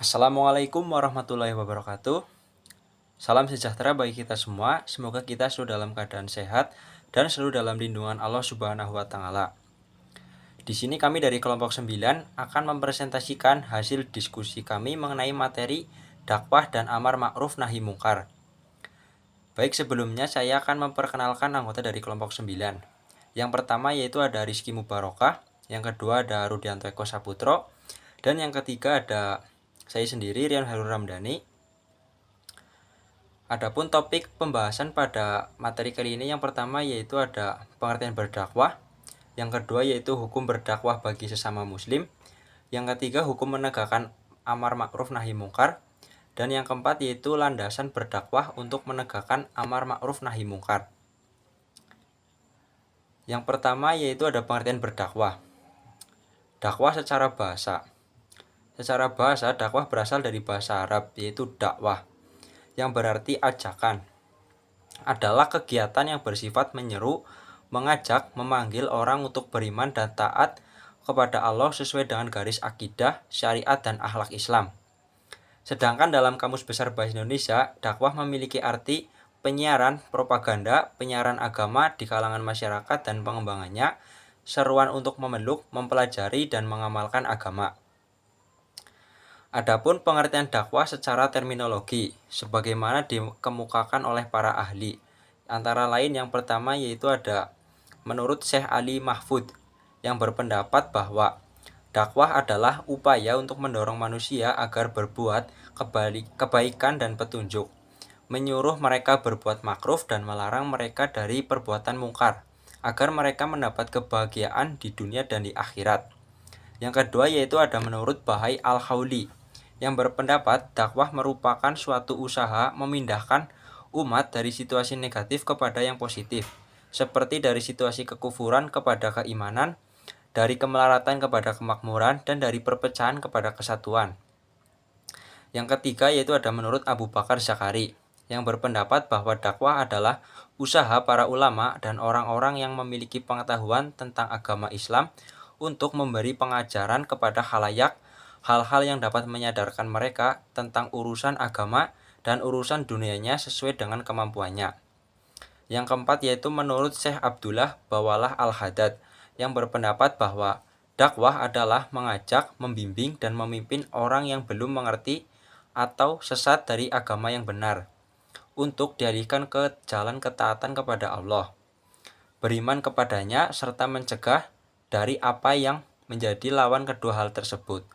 Assalamualaikum warahmatullahi wabarakatuh. Salam sejahtera bagi kita semua. Semoga kita selalu dalam keadaan sehat dan selalu dalam lindungan Allah Subhanahu wa taala. Di sini kami dari kelompok 9 akan mempresentasikan hasil diskusi kami mengenai materi dakwah dan amar ma'ruf nahi mungkar. Baik, sebelumnya saya akan memperkenalkan anggota dari kelompok 9. Yang pertama yaitu ada Rizky Mubarokah, yang kedua ada Rudianto Eko Saputro, dan yang ketiga ada saya sendiri, Rian Harun Ramdhani. Adapun topik pembahasan pada materi kali ini yang pertama yaitu ada pengertian berdakwah, yang kedua yaitu hukum berdakwah bagi sesama muslim, yang ketiga hukum menegakkan amar ma'ruf nahi mungkar, dan yang keempat yaitu landasan berdakwah untuk menegakkan amar ma'ruf nahi mungkar. Yang pertama yaitu ada pengertian berdakwah. Dakwah secara bahasa. Secara bahasa, dakwah berasal dari bahasa Arab yaitu dakwah, yang berarti ajakan. Adalah kegiatan yang bersifat menyeru, mengajak, memanggil orang untuk beriman dan taat kepada Allah sesuai dengan garis akidah, syariat, dan akhlak Islam. Sedangkan dalam Kamus Besar Bahasa Indonesia, dakwah memiliki arti penyiaran, propaganda, penyiaran agama di kalangan masyarakat dan pengembangannya, seruan untuk memeluk, mempelajari, dan mengamalkan agama. Adapun pengertian dakwah secara terminologi, sebagaimana dikemukakan oleh para ahli, antara lain yang pertama yaitu ada menurut Syekh Ali Mahfud yang berpendapat bahwa dakwah adalah upaya untuk mendorong manusia agar berbuat kebaikan dan petunjuk, menyuruh mereka berbuat makruf dan melarang mereka dari perbuatan mungkar, agar mereka mendapat kebahagiaan di dunia dan di akhirat. Yang kedua yaitu ada menurut Bahai Al-Hauli yang berpendapat dakwah merupakan suatu usaha memindahkan umat dari situasi negatif kepada yang positif, seperti dari situasi kekufuran kepada keimanan, dari kemelaratan kepada kemakmuran, dan dari perpecahan kepada kesatuan. Yang ketiga yaitu ada menurut Abu Bakar Zakari yang berpendapat bahwa dakwah adalah usaha para ulama dan orang-orang yang memiliki pengetahuan tentang agama Islam untuk memberi pengajaran kepada khalayak hal-hal yang dapat menyadarkan mereka tentang urusan agama dan urusan dunianya sesuai dengan kemampuannya. Yang keempat yaitu menurut Syekh Abdullah Bawalah Al-Haddad yang berpendapat bahwa dakwah adalah mengajak, membimbing, dan memimpin orang yang belum mengerti atau sesat dari agama yang benar untuk dialihkan ke jalan ketaatan kepada Allah, beriman kepadanya, serta mencegah dari apa yang menjadi lawan kedua hal tersebut,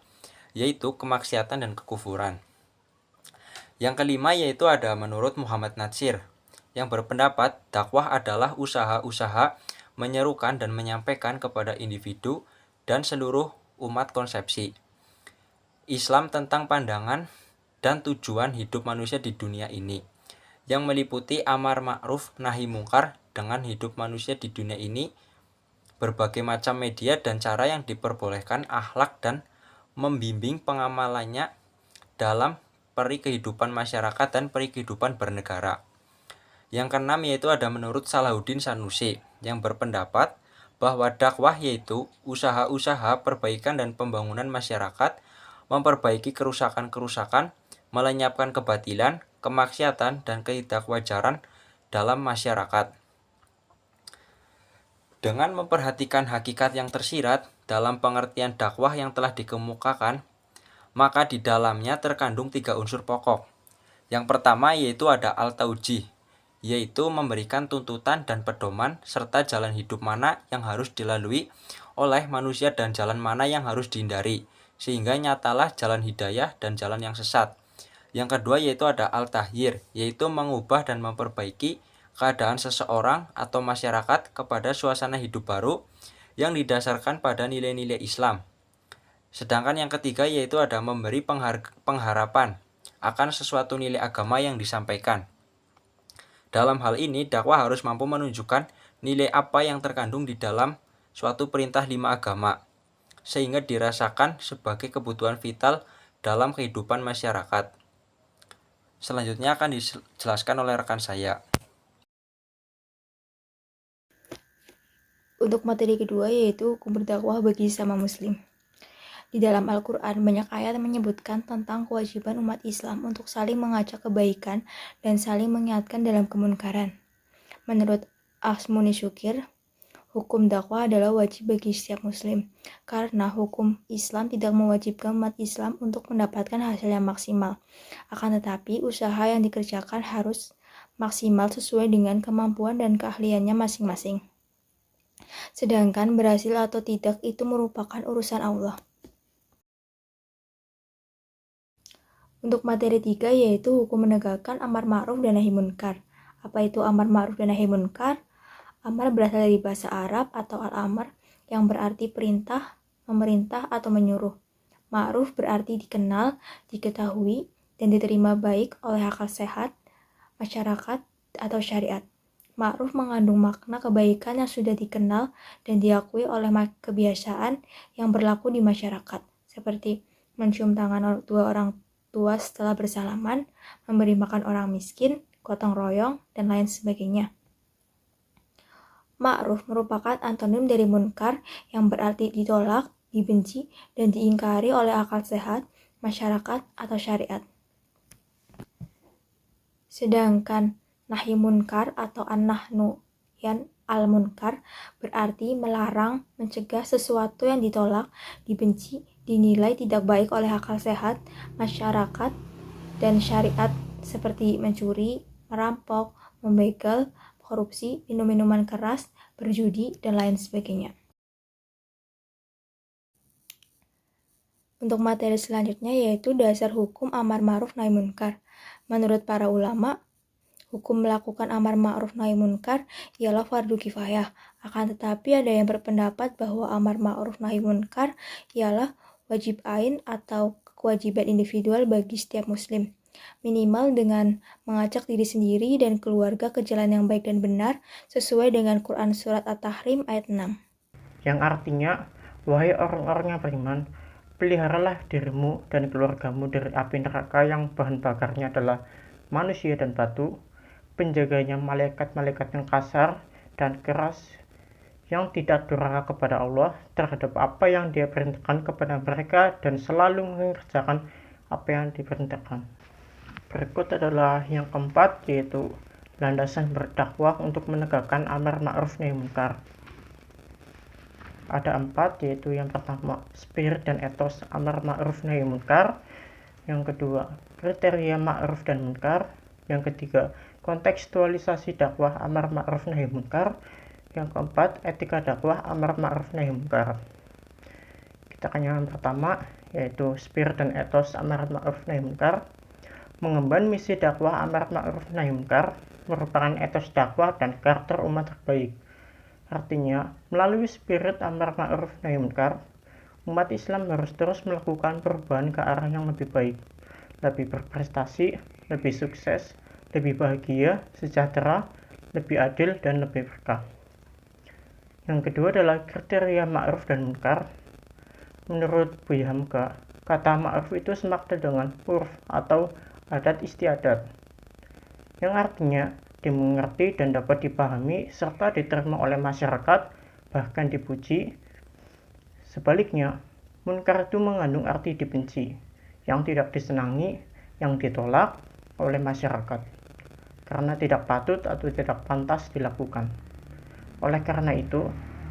yaitu kemaksiatan dan kekufuran. Yang kelima yaitu ada menurut Muhammad Natsir yang berpendapat dakwah adalah usaha-usaha menyerukan dan menyampaikan kepada individu dan seluruh umat konsepsi Islam tentang pandangan dan tujuan hidup manusia di dunia ini, yang meliputi amar ma'ruf nahi mungkar dengan hidup manusia di dunia ini, berbagai macam media dan cara yang diperbolehkan akhlak dan membimbing pengamalannya dalam peri kehidupan masyarakat dan peri kehidupan bernegara. Yang keenam yaitu ada menurut Salahuddin Sanusi yang berpendapat bahwa dakwah yaitu usaha-usaha perbaikan dan pembangunan masyarakat, memperbaiki kerusakan-kerusakan, melenyapkan kebatilan, kemaksiatan, dan ketidakwajaran dalam masyarakat. Dengan memperhatikan hakikat yang tersirat dalam pengertian dakwah yang telah dikemukakan, maka di dalamnya terkandung 3 unsur pokok. Yang pertama yaitu ada al-taujih, yaitu memberikan tuntutan dan pedoman serta jalan hidup mana yang harus dilalui oleh manusia dan jalan mana yang harus dihindari, sehingga nyatalah jalan hidayah dan jalan yang sesat. Yang kedua yaitu ada al-tahyir, yaitu mengubah dan memperbaiki keadaan seseorang atau masyarakat kepada suasana hidup baru yang didasarkan pada nilai-nilai Islam. Sedangkan yang ketiga yaitu ada memberi pengharapan akan sesuatu nilai agama yang disampaikan. Dalam hal ini, dakwah harus mampu menunjukkan nilai apa yang terkandung di dalam suatu perintah 5 agama, sehingga dirasakan sebagai kebutuhan vital dalam kehidupan masyarakat. Selanjutnya akan dijelaskan oleh rekan saya. Untuk materi kedua yaitu hukum berdakwah bagi sesama muslim. Di dalam Al-Quran, banyak ayat menyebutkan tentang kewajiban umat Islam untuk saling mengajak kebaikan dan saling mengingatkan dalam kemunkaran. Menurut Asmuni Syukir, hukum dakwah adalah wajib bagi setiap muslim, karena hukum Islam tidak mewajibkan umat Islam untuk mendapatkan hasil yang maksimal. Akan tetapi, usaha yang dikerjakan harus maksimal sesuai dengan kemampuan dan keahliannya masing-masing. Sedangkan berhasil atau tidak itu merupakan urusan Allah. Untuk materi 3 yaitu hukum menegakkan amar ma'ruf dan nahi munkar. Apa itu amar ma'ruf dan nahi munkar? Amar berasal dari bahasa Arab atau al-amr yang berarti perintah, memerintah atau menyuruh. Ma'ruf berarti dikenal, diketahui, dan diterima baik oleh akal sehat, masyarakat, atau syariat. Ma'ruf mengandung makna kebaikan yang sudah dikenal dan diakui oleh kebiasaan yang berlaku di masyarakat, seperti mencium tangan dua orang tua setelah bersalaman, memberi makan orang miskin, gotong royong, dan lain sebagainya. Ma'ruf merupakan antonim dari munkar yang berarti ditolak, dibenci, dan diingkari oleh akal sehat, masyarakat, atau syariat. Sedangkan nahi munkar atau an-nahyan al-munkar berarti melarang, mencegah sesuatu yang ditolak, dibenci, dinilai tidak baik oleh akal sehat, masyarakat, dan syariat seperti mencuri, merampok, membegal, korupsi, minum minuman keras, berjudi, dan lain sebagainya. Untuk materi selanjutnya yaitu dasar hukum amar ma'ruf nahi munkar. Menurut para ulama, hukum melakukan amar ma'ruf nahi munkar ialah fardu kifayah. Akan tetapi ada yang berpendapat bahwa amar ma'ruf nahi munkar ialah wajib ain atau kewajiban individual bagi setiap muslim. Minimal dengan mengajak diri sendiri dan keluarga ke jalan yang baik dan benar sesuai dengan Quran Surat At-Tahrim ayat 6. Yang artinya, wahai orang-orang yang beriman, peliharalah dirimu dan keluargamu dari api neraka yang bahan bakarnya adalah manusia dan batu, penjaganya malaikat-malaikat yang kasar dan keras, yang tidak durhaka kepada Allah terhadap apa yang Dia perintahkan kepada mereka dan selalu mengerjakan apa yang diperintahkan. Berikut adalah yang keempat, yaitu landasan berdakwah untuk menegakkan amar ma'ruf nahi munkar. Ada 4, yaitu yang pertama, spirit dan etos amar ma'ruf nahi munkar. Yang kedua, kriteria ma'ruf dan munkar. Yang ketiga, kontekstualisasi dakwah amar ma'ruf nahi munkar. Yang keempat, etika dakwah amar ma'ruf nahi munkar. Kita akan yang pertama, yaitu spirit dan etos amar ma'ruf nahi munkar. Mengemban misi dakwah amar ma'ruf nahi munkar merupakan etos dakwah dan karakter umat terbaik. Artinya, melalui spirit amar ma'ruf nahi munkar, umat Islam harus terus melakukan perubahan ke arah yang lebih baik, lebih berprestasi, lebih sukses, lebih bahagia, sejahtera, lebih adil, dan lebih berkah. Yang kedua adalah kriteria ma'ruf dan munkar. Menurut Buya Hamka, kata ma'ruf itu semakna dengan urf atau adat istiadat, yang artinya dimengerti dan dapat dipahami serta diterima oleh masyarakat, bahkan dipuji. Sebaliknya, munkar itu mengandung arti dibenci, yang tidak disenangi, yang ditolak oleh masyarakat, karena tidak patut atau tidak pantas dilakukan. Oleh karena itu,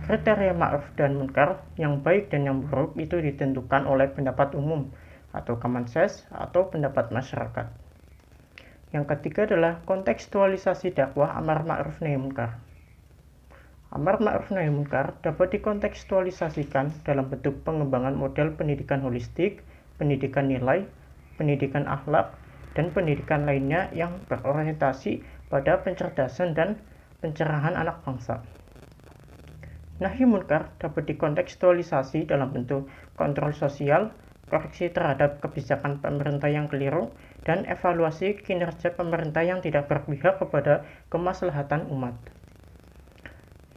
kriteria ma'ruf dan munkar yang baik dan yang buruk itu ditentukan oleh pendapat umum atau common sense atau pendapat masyarakat. Yang ketiga adalah kontekstualisasi dakwah amar ma'ruf nahi munkar. Amar ma'ruf nahi munkar dapat dikontekstualisasikan dalam bentuk pengembangan model pendidikan holistik, pendidikan nilai, pendidikan akhlak, dan pendidikan lainnya yang berorientasi pada pencerdasan dan pencerahan anak bangsa. Nahi munkar dapat dikontekstualisasi dalam bentuk kontrol sosial, koreksi terhadap kebijakan pemerintah yang keliru, dan evaluasi kinerja pemerintah yang tidak berpihak kepada kemaslahatan umat.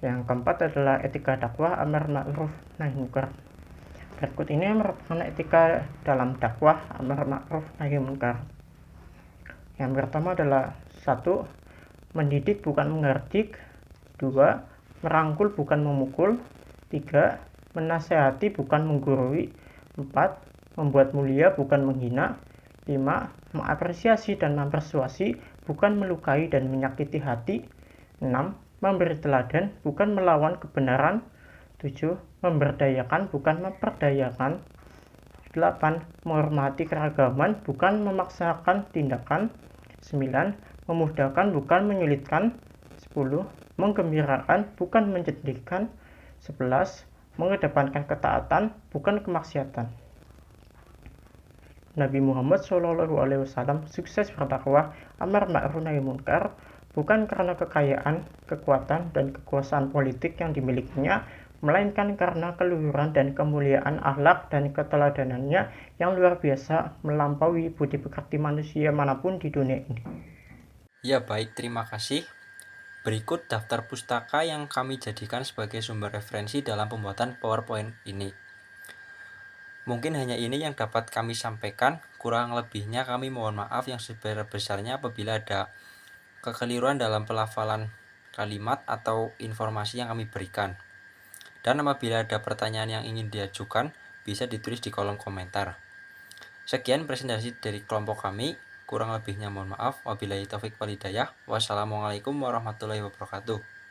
Yang keempat adalah etika dakwah amar ma'ruf nahi munkar. Berikut ini merupakan etika dalam dakwah amar ma'ruf nahi munkar. Yang pertama adalah 1. Mendidik bukan menghardik. 2. Merangkul bukan memukul. 3. Menasehati bukan menggurui. 4. Membuat mulia bukan menghina. 5. Mengapresiasi dan mempersuasi bukan melukai dan menyakiti hati. 6. Memberi teladan bukan melawan kebenaran. 7. Memberdayakan bukan memperdayakan. 8. Menghormati keragaman bukan memaksakan tindakan. 9. Memudahkan bukan menyulitkan. 10. Menggembirakan bukan menyedihkan. 11. Mengedepankan ketaatan bukan kemaksiatan. Nabi Muhammad SAW sukses berdakwah amar ma'ruf nahi munkar bukan karena kekayaan, kekuatan, dan kekuasaan politik yang dimilikinya, melainkan karena keluhuran dan kemuliaan akhlak dan keteladanannya yang luar biasa melampaui budi pekerti manusia manapun di dunia ini. Ya baik, terima kasih. Berikut daftar pustaka yang kami jadikan sebagai sumber referensi dalam pembuatan PowerPoint ini. Mungkin hanya ini yang dapat kami sampaikan, kurang lebihnya kami mohon maaf yang sebesar-besarnya apabila ada kekeliruan dalam pelafalan kalimat atau informasi yang kami berikan. Dan apabila ada pertanyaan yang ingin diajukan, bisa ditulis di kolom komentar. Sekian presentasi dari kelompok kami, kurang lebihnya mohon maaf. Wabillahi taufik wal hidayah. Wassalamualaikum warahmatullahi wabarakatuh.